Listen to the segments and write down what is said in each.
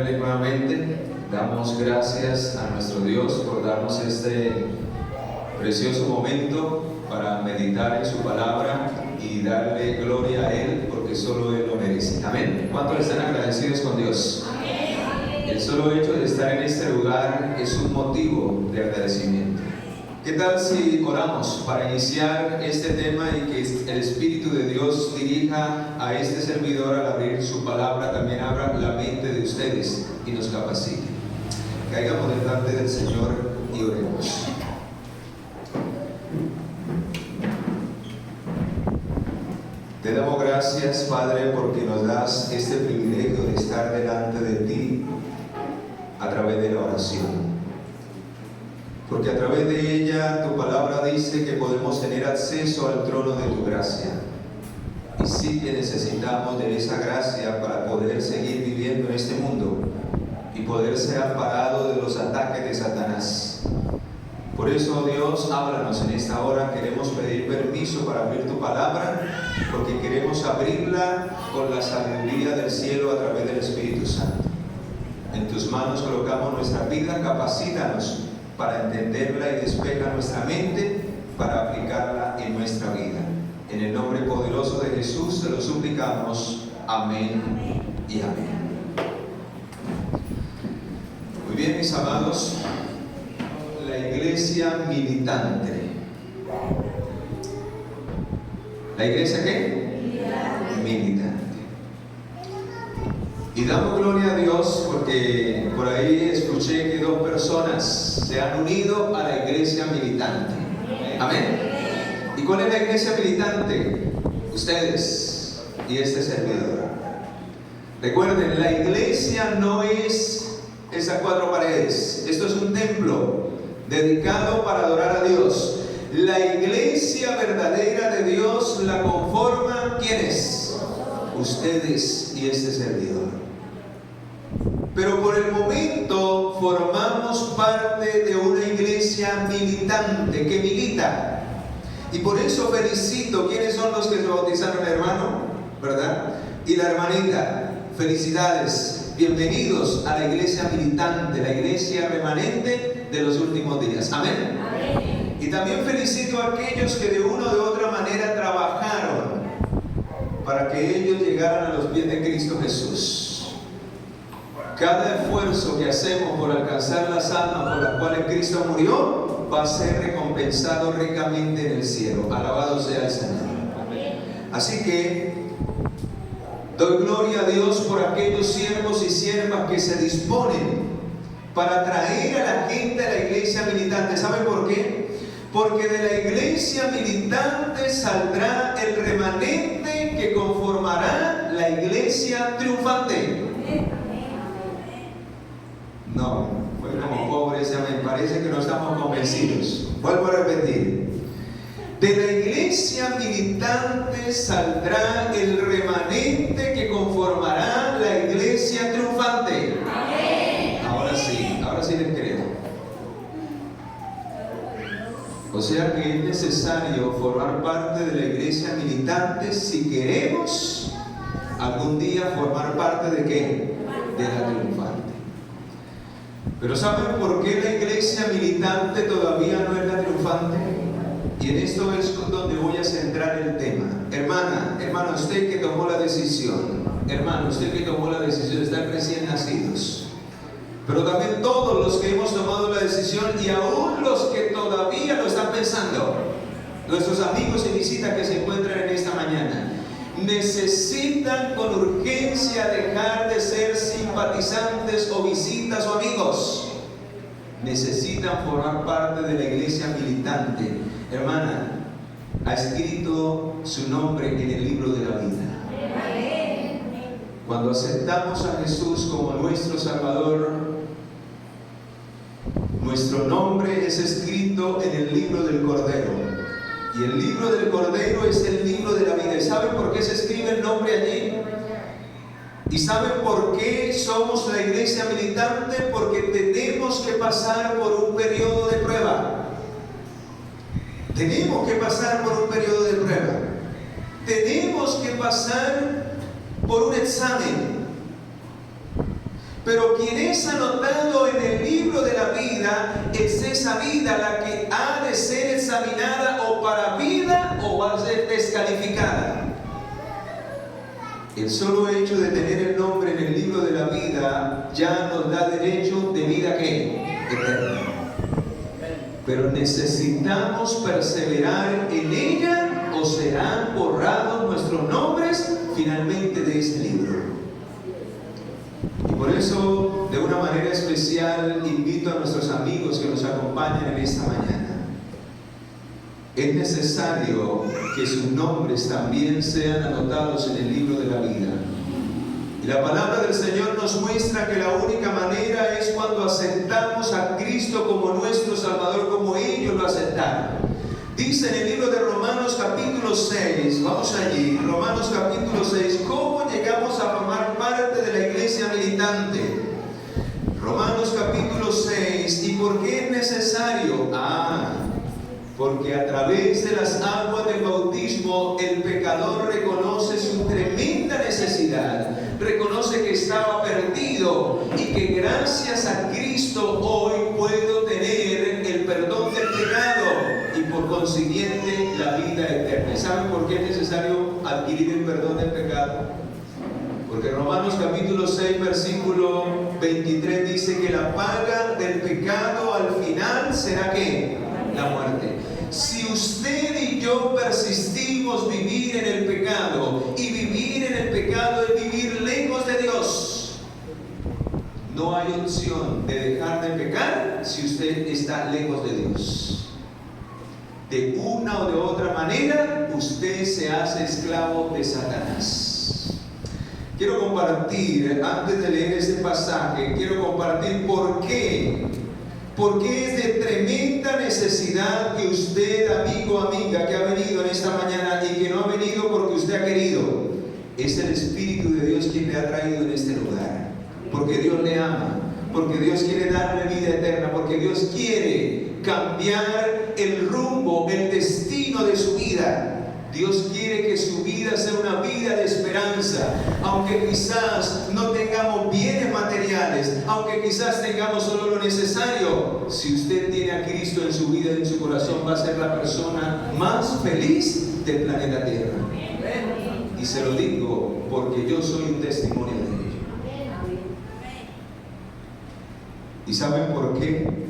verle nuevamente. Damos gracias a nuestro Dios por darnos este precioso momento para meditar en su palabra y darle gloria a Él, porque solo Él lo merece. Amén. ¿Cuántos están agradecidos con Dios? Amén. El solo hecho de estar en este lugar es un motivo de agradecimiento. ¿Qué tal si oramos para iniciar este tema y que el Espíritu de Dios dirija a este servidor al abrir su palabra, también abra la mente de ustedes y nos capacite? Caigamos delante del Señor y oremos. Te damos gracias, Padre, porque nos das este privilegio de estar delante de ti a través de la oración. Porque a través de ella tu palabra dice que podemos tener acceso al trono de tu gracia. Y sí que necesitamos de esa gracia para poder seguir viviendo en este mundo y poder ser amparados de los ataques de Satanás. Por eso, Dios, háblanos en esta hora. Queremos pedir permiso para abrir tu palabra, porque queremos abrirla con la sabiduría del cielo a través del Espíritu Santo. En tus manos colocamos nuestra vida, capacítanos para entenderla y despeja nuestra mente para aplicarla en nuestra vida. En el nombre poderoso de Jesús te lo suplicamos. Amén y amén. Muy bien, mis amados, la iglesia militante. ¿La iglesia qué? Militante. Y damos gloria a Dios porque por ahí escuché que 2 personas se han unido a la iglesia militante. Amén. ¿Y cuál es la iglesia militante? Ustedes y este servidor. Recuerden, la iglesia no es esas 4 paredes. Esto es un templo dedicado para adorar a Dios. La iglesia verdadera de Dios la conforman ¿quiénes? Ustedes y este servidor. Pero por el momento formamos parte de una iglesia militante que milita. Y por eso felicito. ¿Quiénes son los que se bautizaron, hermano? ¿Verdad? Y la hermanita. Felicidades. Bienvenidos a la iglesia militante, la iglesia remanente de los últimos días. Amén. Amén. Y también felicito a aquellos que de una o de otra manera trabajaron para que ellos llegaran a los pies de Cristo Jesús. Cada esfuerzo que hacemos por alcanzar las almas por las cuales Cristo murió va a ser recompensado ricamente en el cielo. Alabado sea el Señor. Así que doy gloria a Dios por aquellos siervos y siervas que se disponen para traer a la gente a la iglesia militante. ¿Saben por qué? Porque de la iglesia militante saldrá el remanente que conformará la iglesia triunfante. No, fue como pobres, ya me parece que no estamos convencidos. Vuelvo a repetir. De la iglesia militante saldrá el remanente que conformará la iglesia triunfante. Ahora sí les creo. O sea que es necesario formar parte de la iglesia militante si queremos algún día formar parte ¿de qué? De la triunfante. Pero ¿saben por qué la iglesia militante todavía no es la triunfante? Y en esto es donde voy a centrar el tema. Hermana, usted que tomó la decisión, hermano, usted que tomó la decisión de estar recién nacidos, pero también todos los que hemos tomado la decisión y aún los que todavía lo están pensando, nuestros amigos y visitas que se encuentran en esta mañana, necesitan con urgencia dejar de ser simpatizantes o visitas o amigos. Necesitan formar parte de la iglesia militante. Hermana, ha escrito su nombre en el libro de la vida. Cuando aceptamos a Jesús como nuestro Salvador, nuestro nombre es escrito en el libro del Cordero. Y el libro del Cordero es el libro de la vida. ¿Y saben por qué se escribe el nombre allí? ¿Y saben por qué somos la iglesia militante? Porque tenemos que pasar por un periodo de prueba. Tenemos que pasar por un periodo de prueba. Tenemos que pasar por un examen. Pero quien es anotado en el libro de la vida, es esa vida la que ha de ser examinada o para vida o va a ser descalificada. El solo hecho de tener el nombre en el libro de la vida ya nos da derecho de vida ¿qué? Eterna. Pero necesitamos perseverar en ella o serán borrados nuestros nombres finalmente de ese libro. Y por eso, de una manera especial, invito a nuestros amigos que nos acompañan en esta mañana. Es necesario que sus nombres también sean anotados en el libro de la vida. Y la palabra del Señor nos muestra que la única manera es cuando aceptamos a Cristo como nuestro Salvador, como ellos lo aceptaron. Dice en el libro de Romanos capítulo 6, vamos allí, Romanos capítulo 6, ¿cómo llegamos a formar parte de la iglesia militante? Romanos capítulo 6, ¿y por qué es necesario? Porque a través de las aguas del bautismo el pecador reconoce su tremenda necesidad, reconoce que estaba perdido y que gracias a Cristo hoy puedo tener el perdón del pecado y por consiguiente la vida eterna. ¿Saben por qué es necesario adquirir el perdón del pecado? Porque Romanos capítulo 6 versículo 23 dice que la paga del pecado al final será ¿qué? La muerte. Si usted y yo persistimos vivir en el pecado, y vivir en el pecado es vivir lejos de Dios, no hay opción de dejar de pecar si usted está lejos de Dios. De una o de otra manera, usted se hace esclavo de Satanás. Quiero compartir, antes de leer este pasaje, quiero compartir por qué. Porque es de tremenda necesidad que usted, amigo, amiga, que ha venido en esta mañana y que no ha venido porque usted ha querido, es el Espíritu de Dios quien le ha traído en este lugar. Porque Dios le ama, porque Dios quiere darle vida eterna, porque Dios quiere cambiar el rumbo, el destino de su vida. Dios quiere que su vida sea una vida de esperanza, aunque quizás no tengamos bienes materiales, aunque quizás tengamos solo lo necesario. Si usted tiene a Cristo en su vida y en su corazón, va a ser la persona más feliz del planeta Tierra. Y se lo digo porque yo soy un testimonio de ello. ¿Y saben por qué?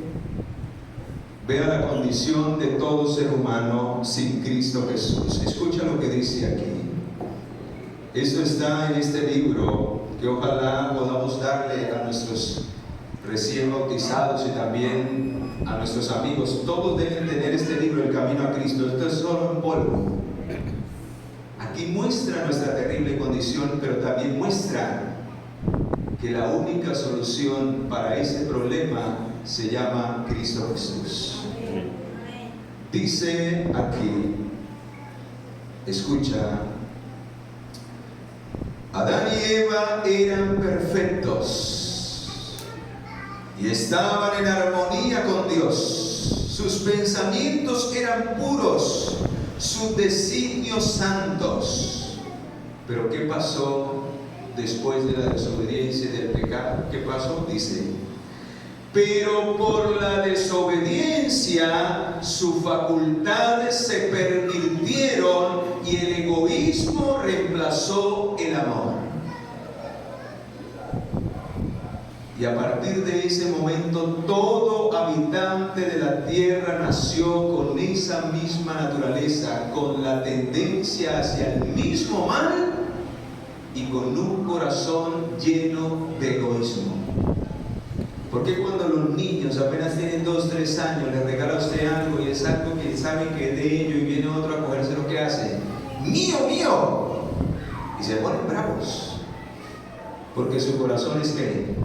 Vea la condición de todo ser humano sin Cristo Jesús. Escucha lo que dice aquí. Esto está en este libro que ojalá podamos darle a nuestros recién bautizados y también a nuestros amigos. Todos deben tener este libro, El Camino a Cristo. Esto es solo un polvo. Aquí muestra nuestra terrible condición, pero también muestra que la única solución para ese problema se llama Cristo Jesús. Dice aquí, escucha, Adán y Eva eran perfectos y estaban en armonía con Dios. Sus pensamientos eran puros, sus designios santos. Pero ¿qué pasó después de la desobediencia y del pecado? ¿Qué pasó? Dice, pero por la desobediencia sus facultades se pervirtieron y el egoísmo reemplazó el amor. Y a partir de ese momento todo habitante de la tierra nació con esa misma naturaleza, con la tendencia hacia el mismo mal y con un corazón lleno de egoísmo. ¿Por qué cuando los niños apenas tienen 2 o 3 años les regala a usted algo y es algo que saben que es de ellos y viene otro a cogerse lo que hace? ¡Mío, mío! Y se ponen bravos. Porque su corazón es ¿qué?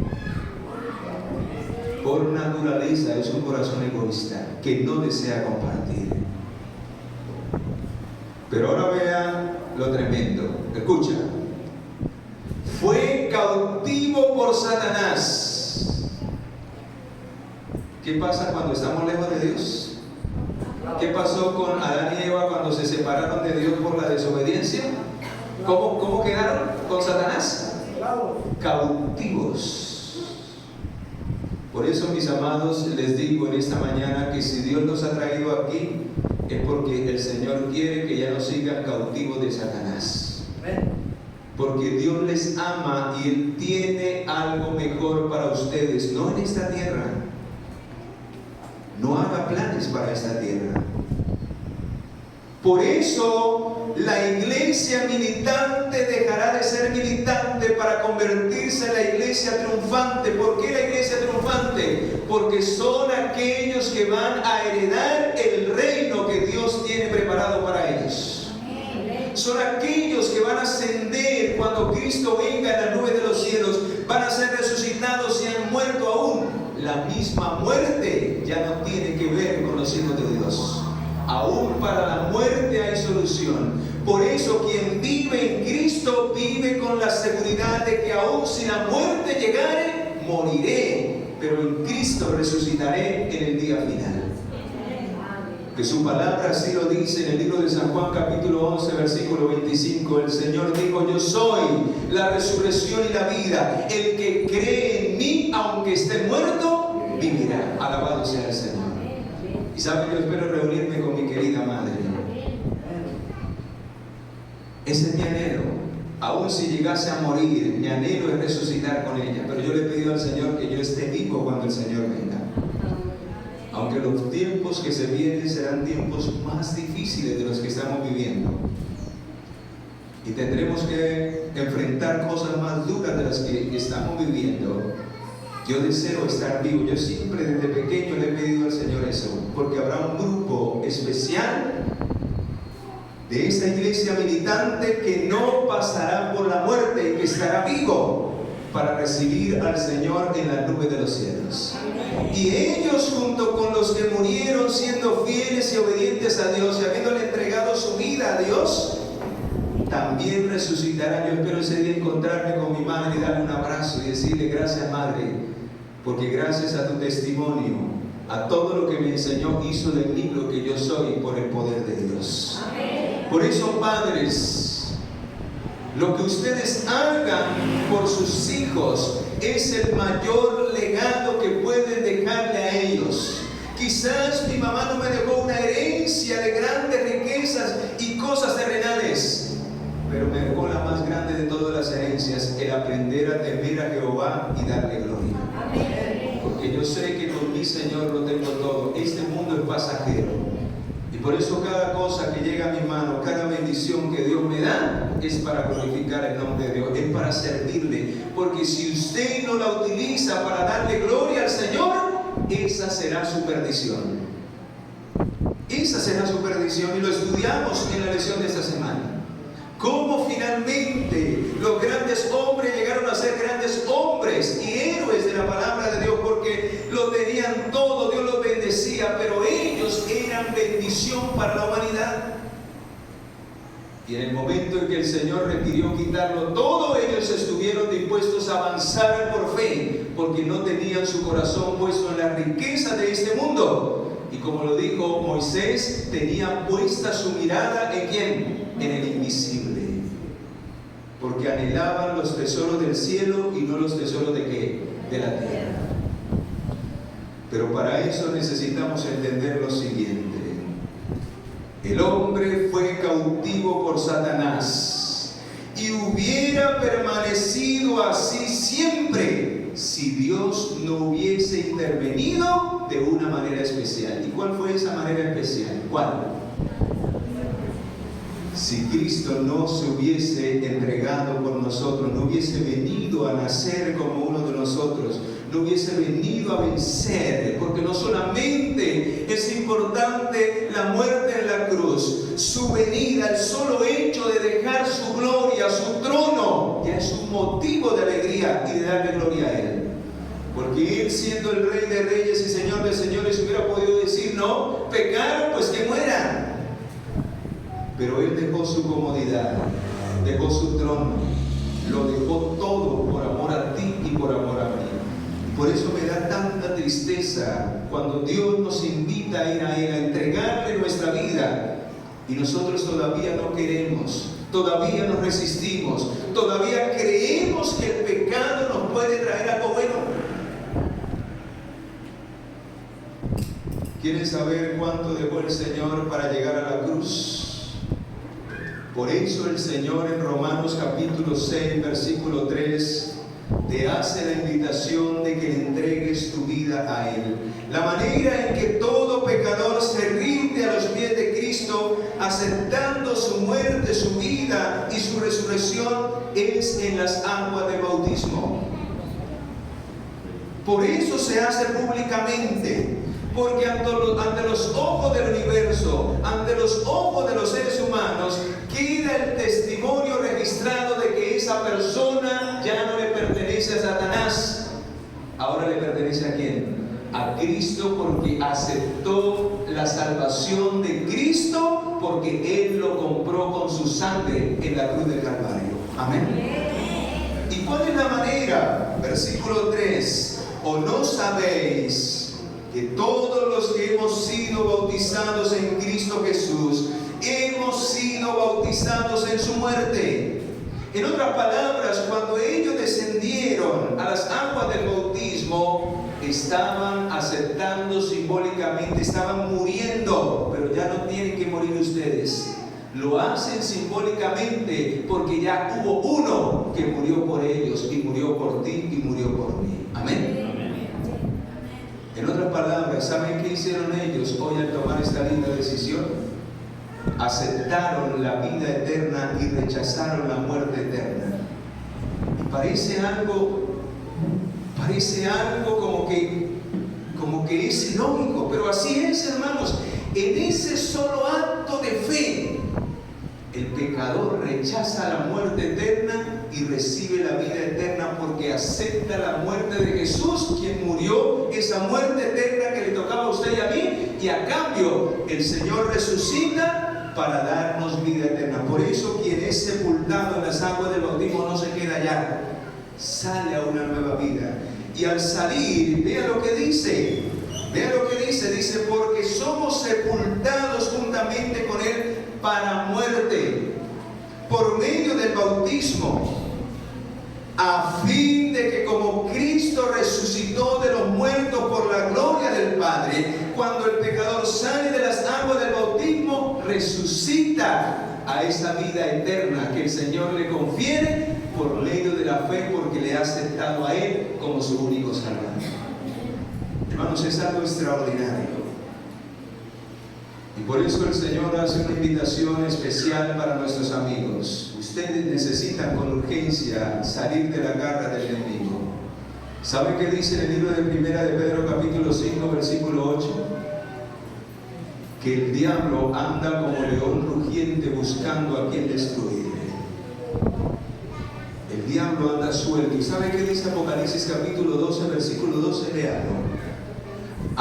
Por naturaleza es un corazón egoísta que no desea compartir. Pero ahora vea lo tremendo. Escucha. Fue cautivo por Satanás. ¿Qué pasa cuando estamos lejos de Dios? ¿Qué pasó con Adán y Eva cuando se separaron de Dios por la desobediencia? ¿Cómo quedaron con Satanás? Cautivos. Por eso, mis amados, les digo en esta mañana que si Dios los ha traído aquí, es porque el Señor quiere que ya no sigan cautivos de Satanás. Porque Dios les ama y Él tiene algo mejor para ustedes, no en esta tierra. No haga planes para esta tierra. Por eso la iglesia militante dejará de ser militante para convertirse en la iglesia triunfante. ¿Por qué la iglesia triunfante? Porque son aquellos que van a heredar el reino que Dios tiene preparado para ellos. Son aquellos que van a ascender cuando Cristo venga en la nube de los cielos. Van a ser resucitados y han muerto aún. La misma muerte ya no tiene que ver con los hijos de Dios. Aún para la muerte hay solución. Por eso quien vive en Cristo vive con la seguridad de que aún si la muerte llegare, moriré, pero en Cristo resucitaré en el día final. Que su palabra así lo dice en el libro de San Juan capítulo 11 versículo 25. El Señor dijo: yo soy la resurrección y la vida. El que cree en mí, aunque esté muerto, vivirá. Alabado sea el Señor. Y saben, yo espero reunirme con mi querida madre. Ese es mi anhelo. Aún si llegase a morir, mi anhelo es resucitar con ella. Pero yo le he pedido al Señor que yo esté vivo cuando el Señor venga. Aunque los tiempos que se vienen serán tiempos más difíciles de los que estamos viviendo. Y tendremos que enfrentar cosas más duras de las que estamos viviendo. Yo deseo estar vivo. Yo siempre desde pequeño le he pedido al Señor eso, porque habrá un grupo especial de esta iglesia militante que no pasará por la muerte y que estará vivo para recibir al Señor en la nube de los cielos. Y ellos, junto con los que murieron siendo fieles y obedientes a Dios y habiéndole entregado su vida a Dios, también resucitarán. Yo espero ese día encontrarme con mi madre y darle un abrazo y decirle: gracias, madre, porque gracias a tu testimonio, a todo lo que me enseñó, hizo de mí lo que yo soy por el poder de Dios. Amén. Por eso, padres, lo que ustedes hagan por sus hijos es el mayor legado que pueden dejarle a ellos. Quizás mi mamá no me dejó una herencia de grandes riquezas y cosas terrenales, pero me dejó la más grande de todas las herencias: el aprender a temer a Jehová y darle gloria. Amén. Porque yo sé que con mi Señor lo tengo todo. Este mundo es pasajero. Y por eso cada cosa que llega a mi mano, cada bendición que Dios me da, es para glorificar el nombre de Dios, es para servirle. Porque si usted no la utiliza para darle gloria al Señor, esa será su perdición. Esa será su perdición. Y lo estudiamos en la lección de esta semana. Cómo finalmente los grandes hombres llegaron a ser grandes hombres y héroes de la palabra de Dios, porque lo tenían todo, Dios los bendecía, pero ellos eran bendición para la humanidad. Y en el momento en que el Señor requirió quitarlo todo, ellos estuvieron dispuestos a avanzar por fe, porque no tenían su corazón puesto en la riqueza de este mundo. Y como lo dijo Moisés, tenía puesta su mirada ¿en quién? En el invisible. Porque anhelaban los tesoros del cielo y no los tesoros ¿de qué? De la tierra. Pero para eso necesitamos entender lo siguiente: el hombre fue cautivo por Satanás y hubiera permanecido así siempre si Dios no hubiese intervenido de una manera especial. ¿Y cuál fue esa manera especial? ¿Cuál? Si Cristo no se hubiese entregado por nosotros, no hubiese venido a nacer como uno de nosotros, no hubiese venido a vencer, porque no solamente es importante la muerte en la cruz, su venida, el solo hecho de dejar su gloria, su trono, ya es un motivo de alegría y de darle gloria a Él. Porque Él, siendo el Rey de Reyes y Señor de Señores, hubiera podido decir: no, pecaron, pues que mueran. Pero Él dejó su comodidad, dejó su trono, lo dejó todo por amor a ti y por amor a mí. Por eso me da tanta tristeza cuando Dios nos invita a ir a Él, a entregarle nuestra vida, y nosotros todavía no queremos, todavía nos resistimos, todavía creemos que el pecado nos puede traer algo bueno. ¿Quieren saber cuánto dejó el Señor para llegar a la cruz? Por eso el Señor en Romanos capítulo 6, versículo 3, te hace la invitación de que le entregues tu vida a Él. La manera en que todo pecador se rinde a los pies de Cristo, aceptando su muerte, su vida y su resurrección, es en las aguas del bautismo. Por eso se hace públicamente, porque ante los ojos del universo, ante los ojos de los seres humanos, queda el testimonio registrado de que esa persona ya no le pertenece a Satanás. Ahora le pertenece ¿a quién? A Cristo, porque aceptó la salvación de Cristo, porque Él lo compró con su sangre en la cruz del Calvario. Amén. ¿Y cuál es la manera? Versículo 3. ¿O no sabéis que todos los que hemos sido bautizados en Cristo Jesús, hemos sido bautizados en su muerte? En otras palabras, cuando ellos descendieron a las aguas del bautismo, estaban aceptando simbólicamente, estaban muriendo, pero ya no tienen que morir ustedes. Lo hacen simbólicamente porque ya hubo uno que murió por ellos, y murió por ti y murió por mí. Amén. En otras palabras, ¿saben qué hicieron ellos hoy al tomar esta linda decisión? Aceptaron la vida eterna y rechazaron la muerte eterna. Y parece algo como que es ilógico, pero así es, hermanos. En ese solo acto de fe, el pecador rechaza la muerte eterna y recibe la vida eterna, porque acepta la muerte de Jesús, quien murió esa muerte eterna que le tocaba a usted y a mí, y a cambio el Señor resucita para darnos vida eterna. Por eso quien es sepultado en las aguas del bautismo no se queda allá, sale a una nueva vida. Y al salir, vea lo que dice, dice, porque somos sepultados juntamente con Él para muerte, por medio del bautismo, a fin de que como Cristo resucitó de los muertos por la gloria del Padre, cuando el pecador sale de las aguas del bautismo, resucita a esa vida eterna que el Señor le confiere por medio de la fe, porque le ha aceptado a Él como su único Salvador. Hermanos, es algo extraordinario. Y por eso el Señor hace una invitación especial para nuestros amigos. Ustedes necesitan con urgencia salir de la garra del enemigo. ¿Saben qué dice en el libro de Primera de Pedro capítulo 5 versículo 8? Que el diablo anda como león rugiente buscando a quien destruir. El diablo anda suelto. ¿Y sabe qué dice Apocalipsis capítulo 12 versículo 12? Léalo.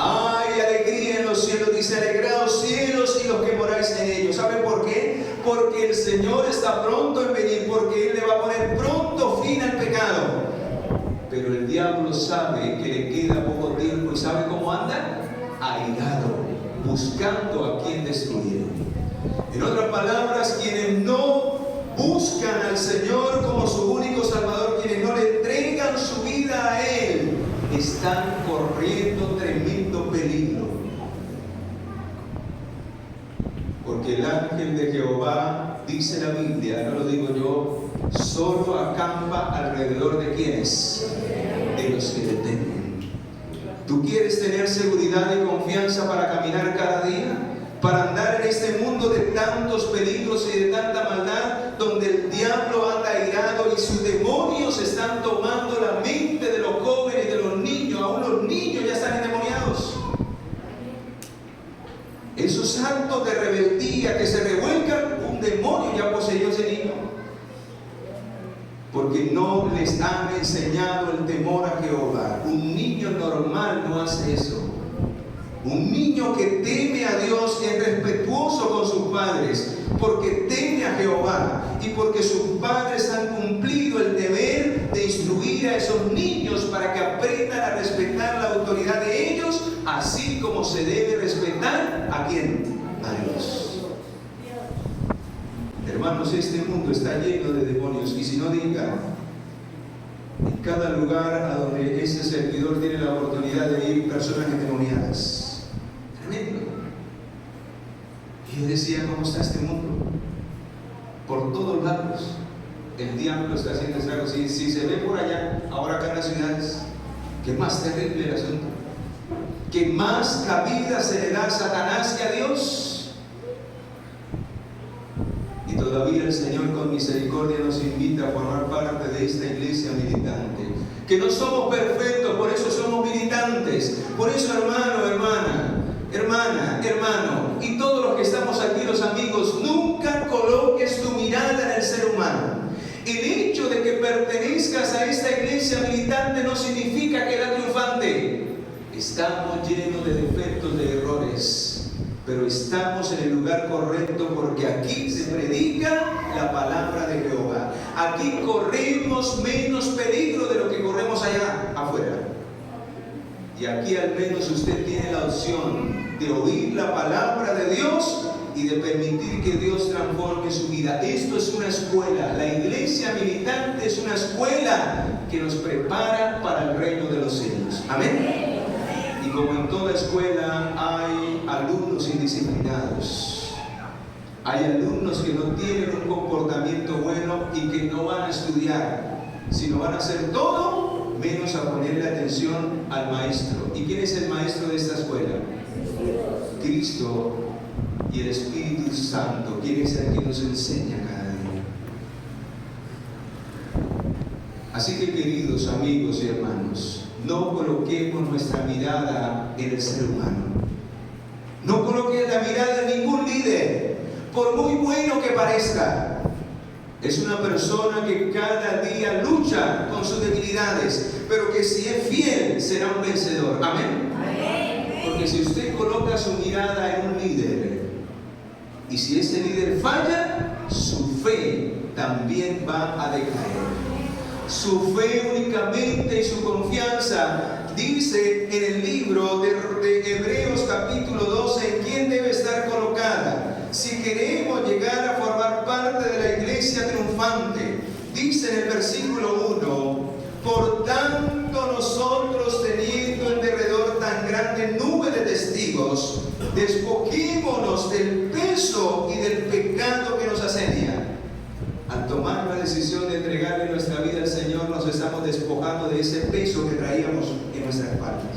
Hay alegría en los cielos, dice, alegraos cielos y los que moráis en ellos. ¿Saben por qué? Porque el Señor está pronto en venir, porque Él le va a poner pronto fin al pecado. Pero el diablo sabe que le queda poco tiempo, y ¿sabe cómo anda? Airado, buscando a quien destruir. En otras palabras, quienes no buscan al Señor como su único Salvador, quienes no le entregan su vida a Él, están corriendo tremendo peligro. Porque el ángel de Jehová, dice la Biblia, no lo digo yo, solo acampa alrededor de quienes, de los que le temen. ¿Tú quieres tener seguridad y confianza para caminar cada día? Para andar en este mundo de tantos peligros y de tanta maldad, donde el diablo anda airado y sus demonios están tomando la mente de los jóvenes y de los niños. Aún los niños ya están endemoniados. Esos actos de rebeldía que se revuelcan, un demonio ya poseyó ese niño, porque no les han enseñado el temor a Jehová. Un niño normal no hace eso. Un niño que teme a Dios es respetuoso con sus padres, porque teme a Jehová y porque sus padres han cumplido el deber de instruir a esos niños para que aprendan a respetar la autoridad de ellos, así como se debe respetar ¿a quién? A Dios. Hermanos, este mundo está lleno de demonios, y si no diga, en cada lugar a donde este servidor tiene la oportunidad de ir, personas endemoniadas. iglesia, ¿cómo está este mundo? Por todos lados. El diablo está haciendo estragos. Si se ve por allá, ahora acá en las ciudades, que más terrible el asunto. Que más cabida se le da a Satanás que a Dios. Y todavía el Señor con misericordia nos invita a formar parte de esta iglesia militante. Que no somos perfectos, por eso somos militantes. Por eso, hermano, hermano, y todos los que estamos aquí, los amigos, nunca coloques tu mirada en el ser humano. El hecho de que pertenezcas a esta iglesia militante no significa que era triunfante. Estamos llenos de defectos, de errores, pero estamos en el lugar correcto porque aquí se predica la palabra de Jehová. Aquí corremos menos peligro de lo que corremos allá afuera. Y aquí al menos usted tiene la opción de oír la palabra de Dios y de permitir que Dios transforme su vida. Esto es una escuela. La iglesia militante es una escuela que nos prepara para el reino de los cielos. Amén. Y como en toda escuela hay alumnos indisciplinados, hay alumnos que no tienen un comportamiento bueno y que no van a estudiar, sino van a hacer todo menos a ponerle atención al maestro. ¿Y quién es el maestro de esta escuela? Cristo y el Espíritu Santo. ¿Quién es el que nos enseña cada día? Así que, queridos amigos y hermanos, no coloquemos nuestra mirada en el ser humano. No coloques la mirada en ningún líder, por muy bueno que parezca. Es una persona que cada día lucha con sus debilidades, pero que si es fiel será un vencedor. Amén. Porque si usted coloca su mirada en un líder y si ese líder falla, su fe también va a decaer. Su fe únicamente y su confianza, dice en el libro de Hebreos capítulo 12, en quién debe estar colocada. Si queremos llegar a formar parte de la iglesia triunfante, dice en el versículo 1, por tanto nosotros teniendo en derredor tan grande nube de testigos, despojémonos del peso y del pecado que nos asedia. Al tomar la decisión de entregarle nuestra vida al Señor, nos estamos despojando de ese peso que traíamos en nuestras espaldas,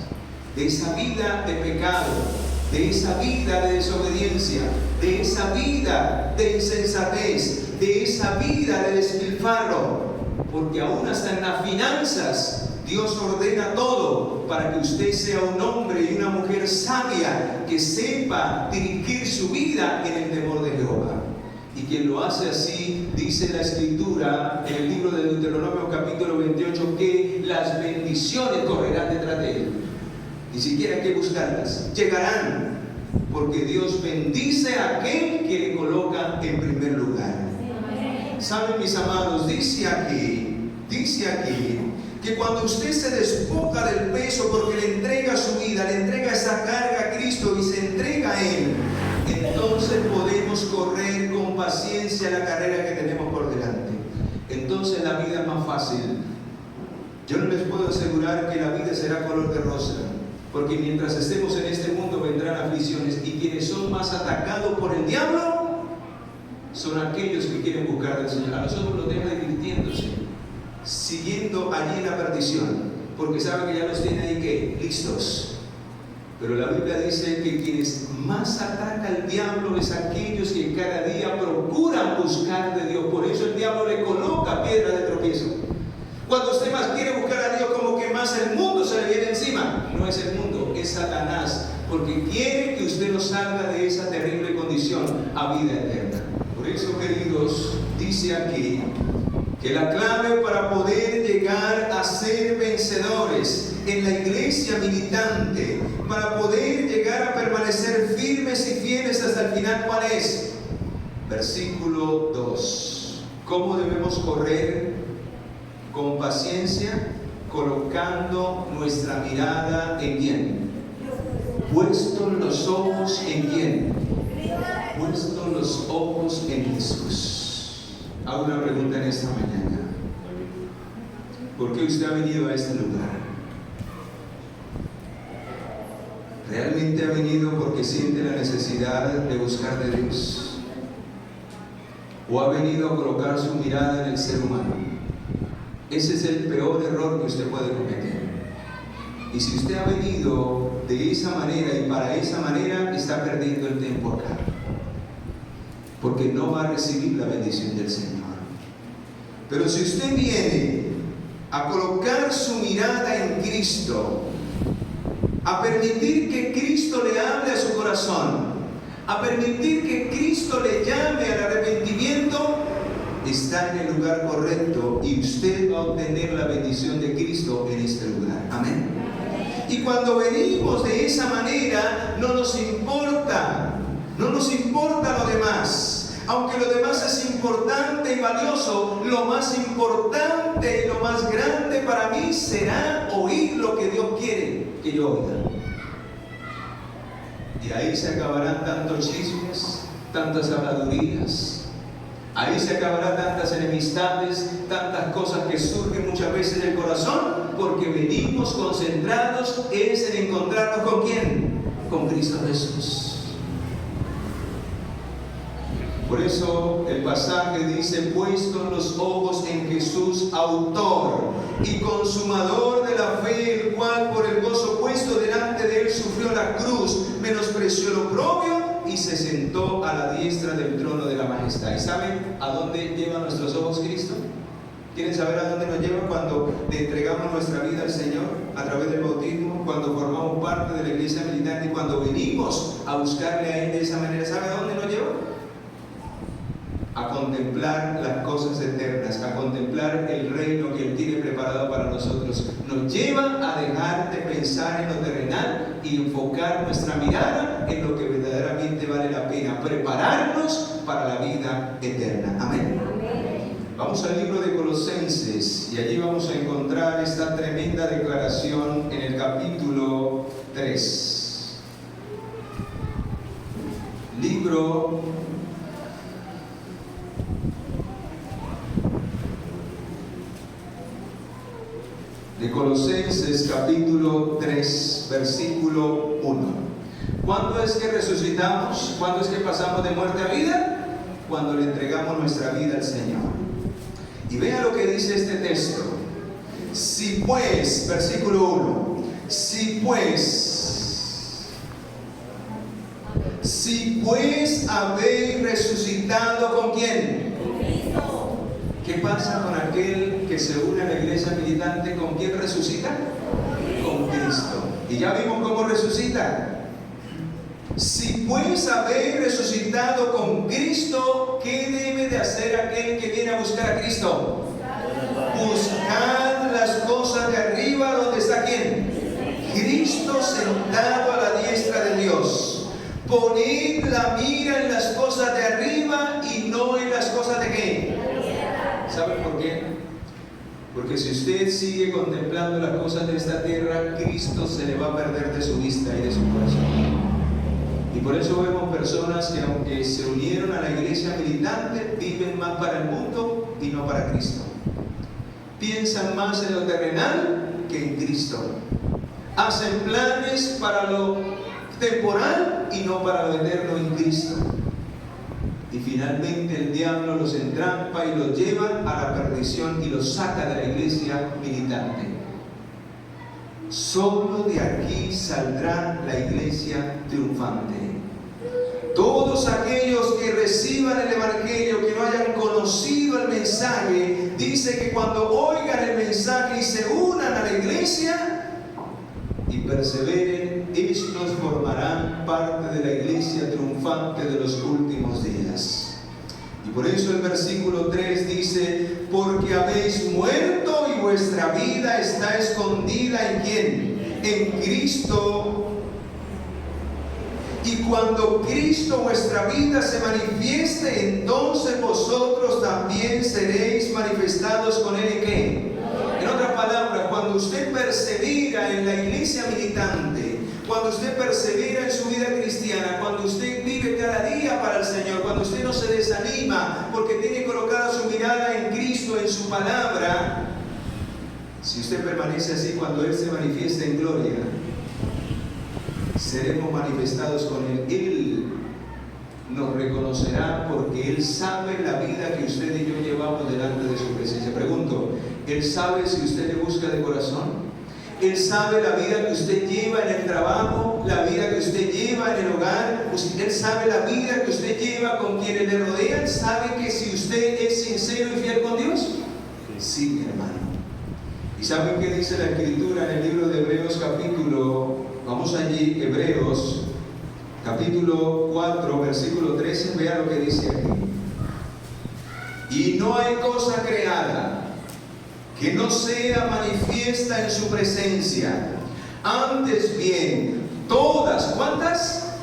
de esa vida de pecado, de esa vida de desobediencia, de esa vida de insensatez, de esa vida de despilfarro, porque aún hasta en las finanzas Dios ordena todo para que usted sea un hombre y una mujer sabia que sepa dirigir su vida en el temor de Jehová. Y quien lo hace así, dice la Escritura en el libro de Deuteronomio capítulo 28, que las bendiciones correrán detrás de él. Ni siquiera hay que buscarlas, llegarán, porque Dios bendice a aquel que le coloca en primer lugar. ¿Saben, mis amados? Dice aquí, que cuando usted se despoja del peso porque le entrega su vida, le entrega esa carga a Cristo y se entrega a Él, entonces podemos correr con paciencia la carrera que tenemos por delante. Entonces la vida es más fácil. Yo no les puedo asegurar que la vida será color de rosa, porque mientras estemos en este mundo vendrán aflicciones, y quienes son más atacados por el diablo son aquellos que quieren buscar al Señor. A nosotros los deja divirtiéndose, siguiendo allí en la perdición, porque saben que ya los tiene ahí que listos. Pero la Biblia dice que quienes más ataca al diablo es aquellos que cada día procuran buscar de Dios. Por eso el diablo le coloca piedra de tropiezo. Cuando usted más quiere buscar a Dios, como que más el mundo se le viene encima. No es el mundo, es Satanás, porque quiere que usted no salga de esa terrible condición a vida eterna. Por eso, queridos, dice aquí que la clave para poder llegar a ser vencedores en la iglesia militante, para poder llegar a permanecer firmes y fieles hasta el final, ¿cuál es? Versículo 2. ¿Cómo debemos correr? Con paciencia, colocando nuestra mirada en quién. Puestos los ojos en quién. Puestos los ojos en Jesús. Hago una pregunta en esta mañana. ¿Por qué usted ha venido a este lugar? ¿Realmente ha venido porque siente la necesidad de buscar de Dios? ¿O ha venido a colocar su mirada en el ser humano? Ese es el peor error que usted puede cometer. Y si usted ha venido de esa manera y para esa manera, está perdiendo el tiempo acá. Porque no va a recibir la bendición del Señor. Pero si usted viene a colocar su mirada en Cristo, a permitir que Cristo le hable a su corazón, a permitir que Cristo le llame al arrepentimiento, está en el lugar correcto y usted va a obtener la bendición de Cristo en este lugar. Amén. Y cuando venimos de esa manera, no nos importa lo demás. Aunque lo demás es importante y valioso, lo más importante y lo más grande para mí será oír lo que Dios quiere que yo oiga. Y ahí se acabarán tantos chismes, tantas habladurías. Ahí se acabarán tantas enemistades, tantas cosas que surgen muchas veces del corazón, porque venimos concentrados en encontrarnos ¿con quién? Con Cristo Jesús. Por eso el pasaje dice: puestos los ojos en Jesús, autor y consumador de la fe, el cual por el gozo puesto delante de él sufrió la cruz, menospreció lo propio y se sentó a la diestra del trono de la majestad. ¿Y saben a dónde lleva nuestros ojos Cristo? ¿Quieren saber a dónde nos lleva cuando le entregamos nuestra vida al Señor a través del bautismo, cuando formamos parte de la iglesia militante y cuando venimos a buscarle a Él de esa manera? ¿Sabe a dónde nos lleva? A contemplar las cosas eternas, a contemplar el reino que Él tiene preparado para nosotros. Nos lleva a dejar de pensar en lo terrenal y enfocar nuestra mirada en lo que verdaderamente vale la pena, prepararnos para la vida eterna. Amén. Vamos al libro de Colosenses y allí vamos a encontrar esta tremenda declaración en el capítulo 3. Libro de Colosenses capítulo 3, versículo 1. ¿Cuándo es que resucitamos? ¿Cuándo es que pasamos de muerte a vida? Cuando le entregamos nuestra vida al Señor. Y vea lo que dice este texto. Si pues, versículo 1, si pues habéis resucitado, ¿con quién? Con Cristo. ¿Qué pasa con aquel que se une a la iglesia militante? ¿Con quién resucita? Con Cristo. Y ya vimos cómo resucita. Si pues habéis resucitado con Cristo, ¿qué debe de hacer aquel que viene a buscar a Cristo? Buscad las cosas de arriba, donde está ¿quién? Cristo sentado a la diestra de Dios. Poned la mira en las cosas de arriba y no en las cosas de ¿qué? ¿Saben por qué? Porque si usted sigue contemplando las cosas de esta tierra, Cristo se le va a perder de su vista y de su corazón. Y por eso vemos personas que, aunque se unieron a la iglesia militante, viven más para el mundo y no para Cristo. Piensan más en lo terrenal que en Cristo. Hacen planes para lo temporal y no para lo eterno en Cristo. Y finalmente el diablo los entrampa y los lleva a la perdición y los saca de la iglesia militante. Solo de aquí saldrá la iglesia triunfante. Todos aquellos que reciban el Evangelio, que no hayan conocido el mensaje, dice que cuando oigan el mensaje y se unan a la iglesia y perseveren, estos formarán parte de la iglesia triunfante de los últimos días. Y por eso el versículo 3 dice: porque habéis muerto y vuestra vida está escondida ¿en quién? En Cristo. Y cuando Cristo vuestra vida se manifieste, entonces vosotros también seréis manifestados con Él ¿en qué? En otras palabras, cuando usted persevera en la iglesia militante, cuando usted persevera en su vida cristiana, cuando usted vive cada día para el Señor, cuando usted no se desanima porque tiene colocada su mirada en Cristo, en su palabra, si usted permanece así, cuando Él se manifieste en gloria, seremos manifestados con Él. Él nos reconocerá porque Él sabe la vida que usted y yo llevamos delante de su presencia. Pregunto, ¿Él sabe si usted le busca de corazón? Él sabe la vida que usted lleva en el trabajo, la vida que usted lleva en el hogar. Él sabe la vida que usted lleva con quienes le rodean. ¿Sabe que si usted es sincero y fiel con Dios? Sí, mi hermano. ¿Y saben qué dice la Escritura en el libro de Hebreos vamos allí, Hebreos capítulo 4, versículo 13, vea lo que dice aquí. Y no hay cosa creada que no sea manifiesta en su presencia. Antes bien, todas, ¿cuántas?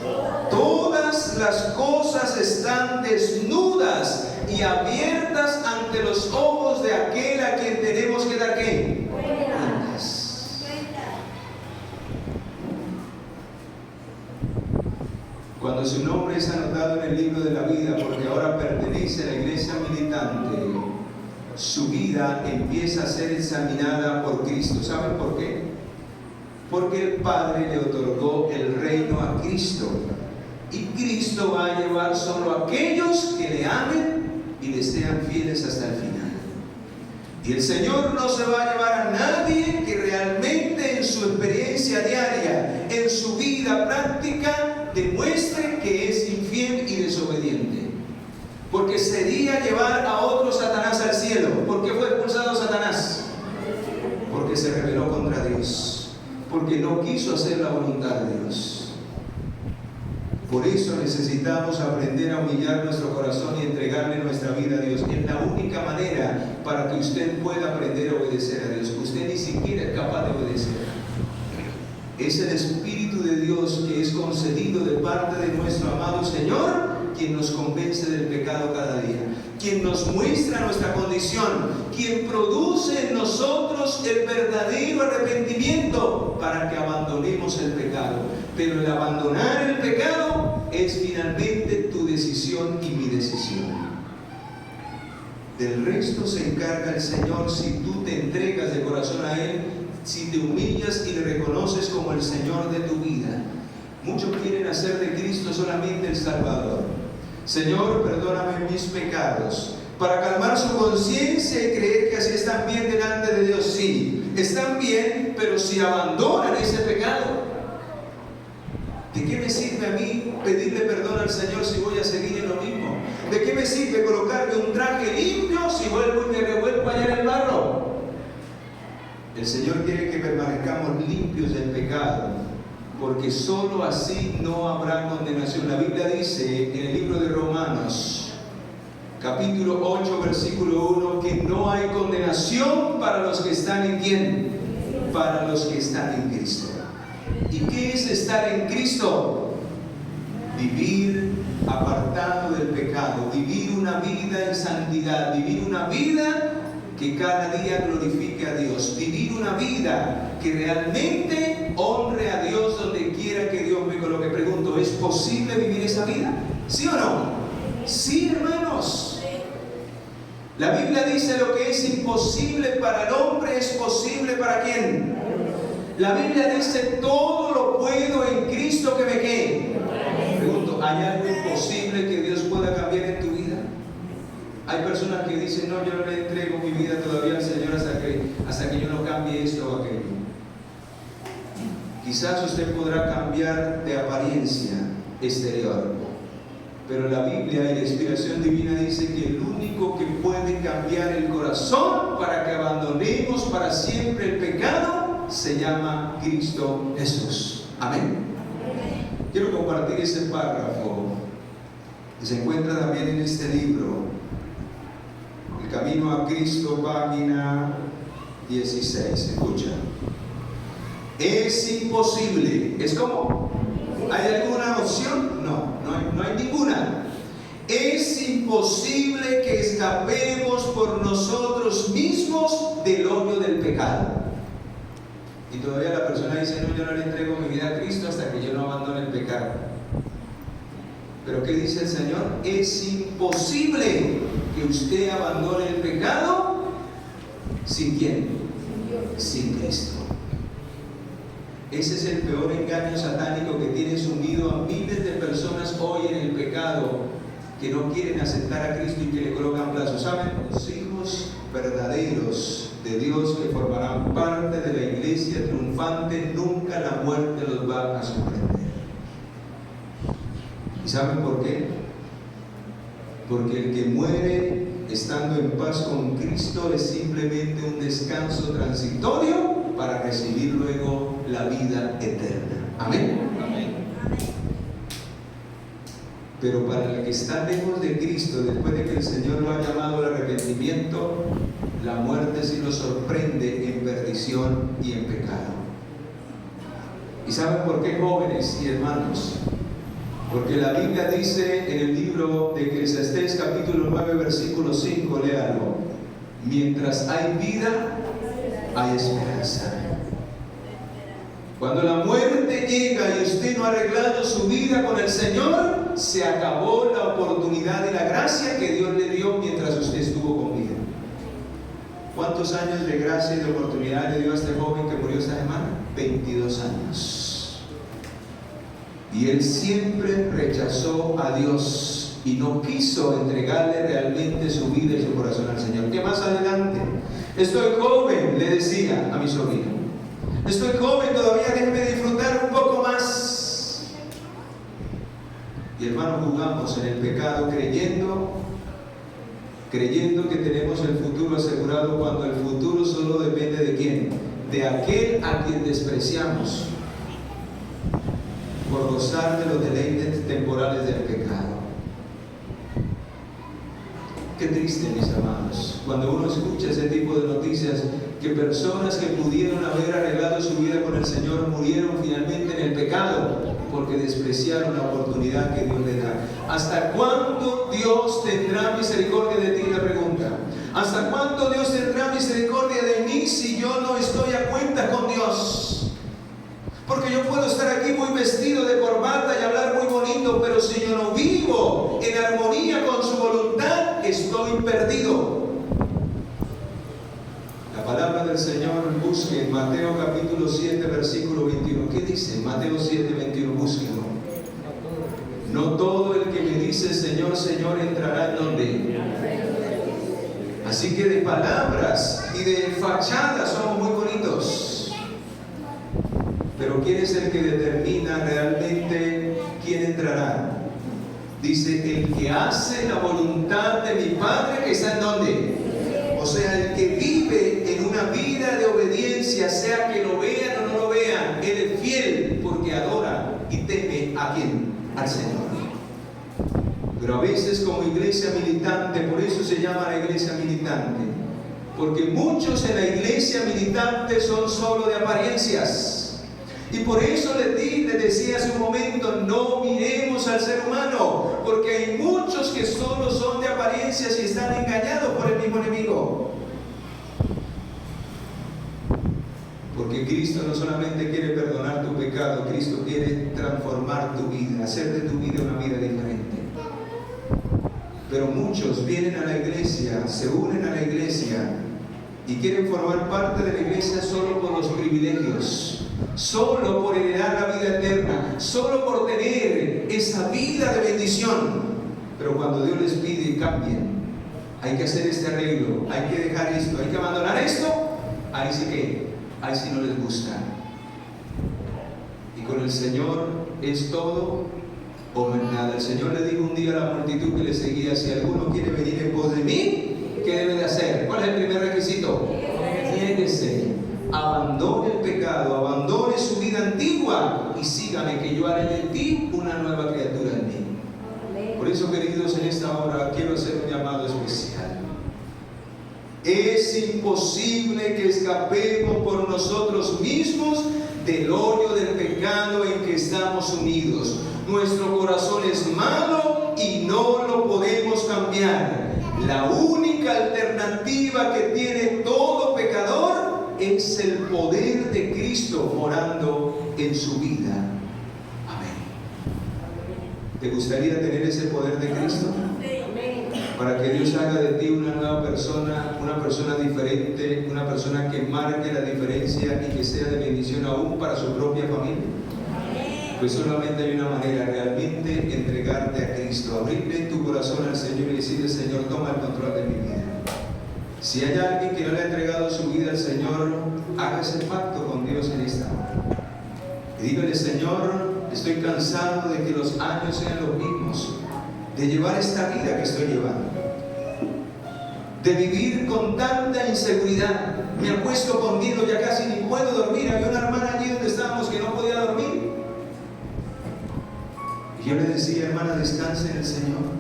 Todas las cosas están desnudas y abiertas ante los ojos de aquel a quien tenemos que dar ¿qué? Cuentas. Cuando su nombre es anotado en el libro de la vida, porque ahora pertenece a la iglesia militante, su vida empieza a ser examinada por Cristo. ¿Saben por qué? Porque el Padre le otorgó el reino a Cristo. Y Cristo va a llevar solo a aquellos que le amen y le sean fieles hasta el final. Y el Señor no se va a llevar a nadie que realmente en su experiencia diaria, en su vida práctica, demuestre que es infiel y desobediente. Porque sería llevar a otro Satanás al cielo. ¿Por qué fue expulsado Satanás? Porque se rebeló contra Dios. Porque no quiso hacer la voluntad de Dios. Por eso necesitamos aprender a humillar nuestro corazón y entregarle nuestra vida a Dios. Es la única manera para que usted pueda aprender a obedecer a Dios. Usted ni siquiera es capaz de obedecer. Es el Espíritu de Dios que es concedido de parte de nuestro amado Señor quien nos convence del pecado cada día, quien nos muestra nuestra condición, quien produce en nosotros el verdadero arrepentimiento para que abandonemos el pecado. Pero el abandonar el pecado es finalmente tu decisión y mi decisión. Del resto se encarga el Señor si tú te entregas de corazón a Él, si te humillas y le reconoces como el Señor de tu vida. Muchos quieren hacer de Cristo solamente el Salvador. Señor, perdóname mis pecados. Para calmar su conciencia y creer que así están bien delante de Dios. Sí, están bien, pero si abandonan ese pecado, ¿de qué me sirve a mí pedirle perdón al Señor si voy a seguir en lo mismo? ¿De qué me sirve colocarme un traje limpio si vuelvo y me revuelvo allá en el barro? El Señor quiere que permanezcamos limpios del pecado, porque solo así no habrá condenación. La Biblia dice en el libro de Romanos, capítulo 8, versículo 1, que no hay condenación para los que están en ¿quién? Para los que están en Cristo. ¿Y qué es estar en Cristo? Vivir apartado del pecado, vivir una vida en santidad, vivir una vida que cada día glorifique a Dios, vivir una vida que realmente honre a Dios donde quiera que Dios me coloque. Pregunto, ¿es posible vivir esa vida? ¿Sí o no? Sí, hermanos. La Biblia dice lo que es imposible para el hombre es posible para ¿quién? La Biblia dice todo lo puedo en Cristo que me ¿qué? Pregunto, ¿hay algo imposible que Dios pueda cambiar en tu vida? Hay personas que dicen, no, yo no le entrego mi vida todavía al Señor hasta que yo no cambie esto o aquello. Quizás usted podrá cambiar de apariencia exterior, pero la Biblia y la inspiración divina dice que el único que puede cambiar el corazón para que abandonemos para siempre el pecado se llama Cristo Jesús. Amén. Quiero compartir ese párrafo que se encuentra también en este libro, El Camino a Cristo, página 16. Escucha. Es imposible. ¿Es cómo? ¿Hay alguna opción? No hay ninguna. Es imposible que escapemos por nosotros mismos del odio del pecado. Y todavía la persona dice, no, yo no le entrego mi vida a Cristo hasta que yo no abandone el pecado. Pero ¿qué dice el Señor? Es imposible que usted abandone el pecado sin ¿quién? Sin Cristo. Ese es el peor engaño satánico que tiene sumido a miles de personas hoy en el pecado, que no quieren aceptar a Cristo y que le colocan plazos. ¿Saben? Los hijos verdaderos de Dios que formarán parte de la iglesia triunfante, nunca la muerte los va a sorprender. ¿Y saben por qué? Porque el que muere estando en paz con Cristo es simplemente un descanso transitorio para recibir luego la vida eterna. Amén. Amén. Pero para el que está lejos de Cristo, después de que el Señor lo ha llamado al arrepentimiento, la muerte sí lo sorprende en perdición y en pecado. ¿Y saben por qué, jóvenes y hermanos? Porque la Biblia dice en el libro de Eclesiastés capítulo 9 versículo 5, léalo: mientras hay vida, hay esperanza. Cuando la muerte llega y usted no ha arreglado su vida con el Señor, se acabó la oportunidad y la gracia que Dios le dio mientras usted estuvo con vida. ¿Cuántos años de gracia y de oportunidad le dio a este joven que murió esta semana? 22 años. Y él siempre rechazó a Dios y no quiso entregarle realmente su vida y su corazón al Señor. ¿Qué más adelante? Estoy joven, le decía a mi sobrino. Estoy joven todavía, déjeme disfrutar un poco más. Y hermanos, jugamos en el pecado creyendo que tenemos el futuro asegurado, cuando el futuro solo depende de quién, de aquel a quien despreciamos por gozar de los deleites temporales del pecado. Qué triste, mis amados, cuando uno escucha ese tipo de noticias, que personas que pudieron haber arreglado su vida con el Señor murieron finalmente en el pecado porque despreciaron la oportunidad que Dios le da. ¿Hasta cuándo Dios tendrá misericordia de ti? La pregunta. ¿Hasta cuándo Dios tendrá misericordia de mí si yo no estoy a cuenta con Dios? Porque yo puedo estar aquí muy vestido de corbata y hablar muy bonito, pero si yo no vivo en armonía con su voluntad, estoy perdido. La palabra del Señor, busque en Mateo capítulo 7 versículo 21. ¿Qué dice? Mateo 7, 21, búsquenlo. No todo el que me dice Señor, Señor entrará en donde. Así que de palabras y de fachadas somos muy bonitos, pero ¿quién es el que determina realmente quién entrará? Dice: el que hace la voluntad de mi Padre que está en donde. O sea, el que vive en una vida de obediencia, sea que lo vean o no lo vean, él es fiel porque adora y teme a quién, al Señor. Pero a veces como iglesia militante, por eso se llama la iglesia militante, porque muchos en la iglesia militante son solo de apariencias. Y por eso les decía hace un momento, no miremos al ser humano, porque hay muchos que solo son de apariencias y están engañados por el mismo enemigo. Porque Cristo no solamente quiere perdonar tu pecado, Cristo quiere transformar tu vida, hacer de tu vida una vida diferente. Pero muchos vienen a la iglesia, se unen a la iglesia y quieren formar parte de la iglesia solo por los privilegios, solo por heredar la vida eterna, solo por tener esa vida de bendición. Pero cuando Dios les pide que cambien, hay que hacer este arreglo, hay que dejar esto, hay que abandonar esto, ahí sí no les gusta. Y con el Señor es todo o no es nada. El Señor le dijo un día a la multitud que le seguía: si alguno quiere venir en pos de mí, ¿qué debe de hacer? ¿Cuál es el primer requisito? Niéguese, abandone el pecado, abandone su vida antigua y sígame, que yo haré de ti una nueva criatura en mí. Por eso, queridos, en esta hora quiero hacer un llamado especial. Es imposible que escapemos por nosotros mismos del hoyo del pecado en que estamos unidos. Nuestro corazón es malo y no lo podemos cambiar. La única alternativa que tiene todo pecador es el poder de Cristo morando en su vida. Amén. ¿Te gustaría tener ese poder de Cristo? para que Dios haga de ti una nueva persona, una persona diferente, una persona que marque la diferencia y que sea de bendición aún para su propia familia? Pues solamente hay una manera, realmente entregarte a Cristo, abrirle tu corazón al Señor y decirle: Señor, toma el control de mi vida. Si hay alguien que no le ha entregado su vida al Señor, haga ese pacto con Dios en esta hora. Y dígale: Señor, estoy cansado de que los años sean los mismos, de llevar esta vida que estoy llevando, de vivir con tanta inseguridad. Me acuesto con miedo, ya casi ni puedo dormir. Había una hermana allí donde estábamos que no podía dormir. Y yo le decía: hermana, descanse en el Señor.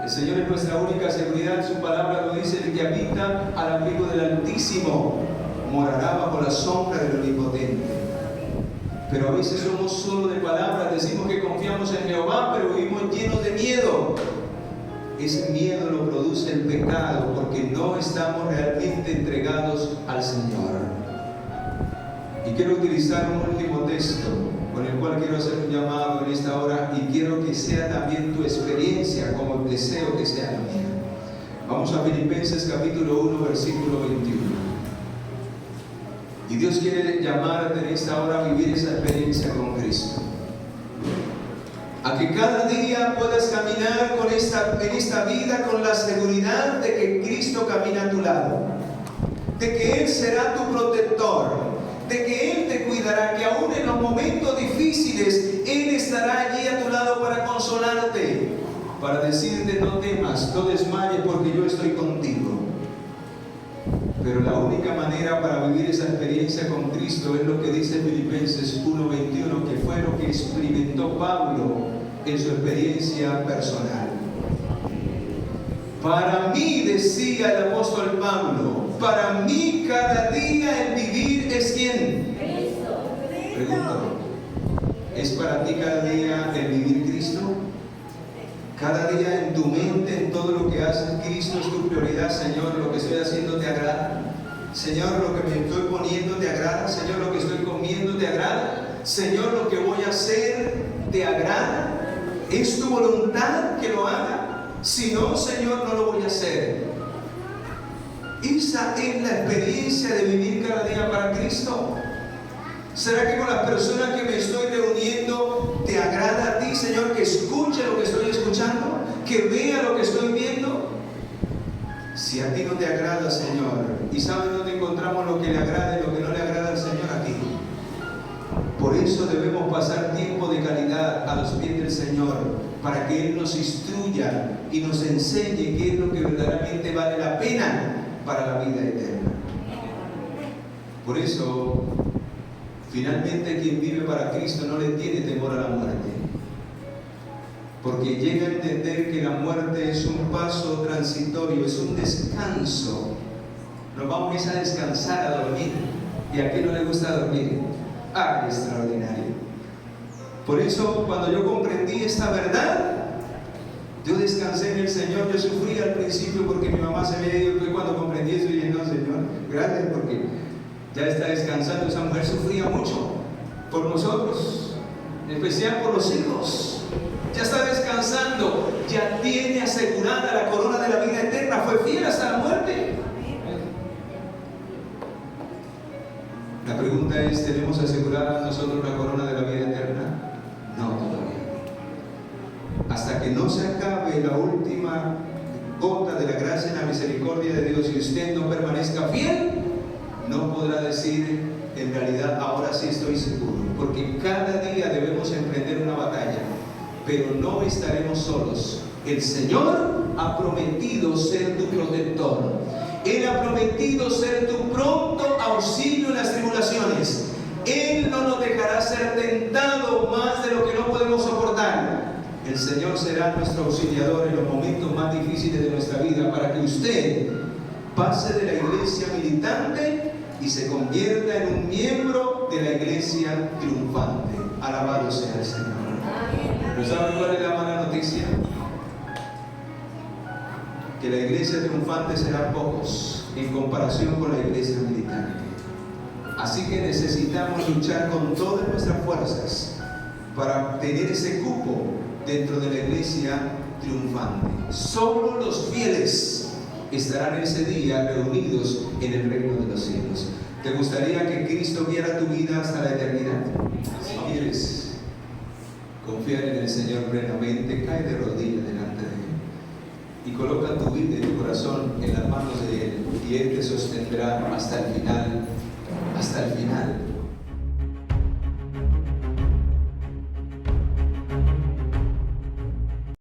El Señor es nuestra única seguridad. Su palabra lo dice: el que habita al abrigo del Altísimo morará bajo la sombra del Omnipotente. Pero a veces somos solo de palabras, decimos que confiamos en Jehová, pero vivimos llenos de miedo. Ese miedo lo produce el pecado, porque no estamos realmente entregados al Señor. Y quiero utilizar un último texto con el cual quiero hacer un llamado en esta hora, y quiero que sea también tu experiencia, como deseo que sea la mía. Vamos a Filipenses capítulo 1, versículo 21. Y Dios quiere llamarte en esta hora a vivir esa experiencia con Cristo. A que cada día puedas caminar en esta vida con la seguridad de que Cristo camina a tu lado, de que Él será tu protector, de que Él te cuidará, que aún en los momentos difíciles Él estará allí a tu lado para consolarte, para decirte: no temas, no desmayes, porque yo estoy contigo. Pero la única manera para vivir esa experiencia con Cristo es lo que dice Filipenses 1:21, que fue lo que experimentó Pablo en su experiencia personal. Para mí, decía el apóstol Pablo, para mí cada día el vivir es ¿quién? Cristo. Pregunto, ¿es para ti cada día el vivir Cristo? Cada día en tu mente, en todo lo que haces, Cristo es tu prioridad. Señor, lo que estoy haciendo te agrada. Señor, lo que me estoy poniendo te agrada. Señor, lo que estoy comiendo te agrada. Señor, lo que voy a hacer te agrada. ¿Es tu voluntad que lo haga? Si no, Señor, no lo voy a hacer. Esa es la experiencia de vivir cada día para Cristo. ¿Será que con las personas que me estoy reuniendo te agrada a ti, Señor, que escuche lo que estoy escuchando, que vea lo que estoy viendo? Si a ti no te agrada, Señor, y sabes dónde encontramos lo que le agrada y lo que no le agrada al Señor, aquí. Por eso debemos pasar tiempo de calidad a los pies del Señor, para que Él nos instruya y nos enseñe qué es lo que verdaderamente vale la pena para la vida eterna. Por eso, finalmente, quien vive para Cristo no le tiene temor a la muerte, porque llega a entender que la muerte es un paso transitorio, es un descanso. Nos vamos a descansar, a dormir. ¿Y a quién no le gusta dormir? ¡Ah, extraordinario! Por eso, cuando yo comprendí esta verdad, yo descansé en el Señor. Yo sufrí al principio porque mi mamá se había ido, y fue cuando comprendí eso y dije: no, Señor, gracias, porque ya está descansando. Esa mujer sufría mucho por nosotros, en especial por los hijos. Ya está descansando, ya tiene asegurada la corona de la vida eterna. Fue fiel hasta la muerte. La pregunta es: ¿tenemos asegurada nosotros la corona de la vida eterna? No, todavía. Hasta que no se acabe la última gota de la gracia y la misericordia de Dios y usted no permanezca fiel, no podrá decir: en realidad ahora sí estoy seguro. Porque cada día debemos emprender una batalla, pero no estaremos solos. El Señor ha prometido ser tu protector. Él ha prometido ser tu pronto auxilio en las tribulaciones. Él no nos dejará ser tentado más de lo que no podemos soportar. El Señor será nuestro auxiliador en los momentos más difíciles de nuestra vida, para que usted pase de la iglesia militante y se convierta en un miembro de la iglesia triunfante. Alabado sea el Señor. ¿Pero saben cuál es la mala noticia? Que la iglesia triunfante será pocos en comparación con la iglesia militante. Así que necesitamos luchar con todas nuestras fuerzas para tener ese cupo dentro de la iglesia triunfante. Solo los fieles estarán ese día reunidos en el reino de los cielos. ¿Te gustaría que Cristo viera tu vida hasta la eternidad? Si quieres confiar en el Señor plenamente, cae de rodillas delante de Él y coloca tu vida y tu corazón en las manos de Él, y Él te sostendrá hasta el final, hasta el final.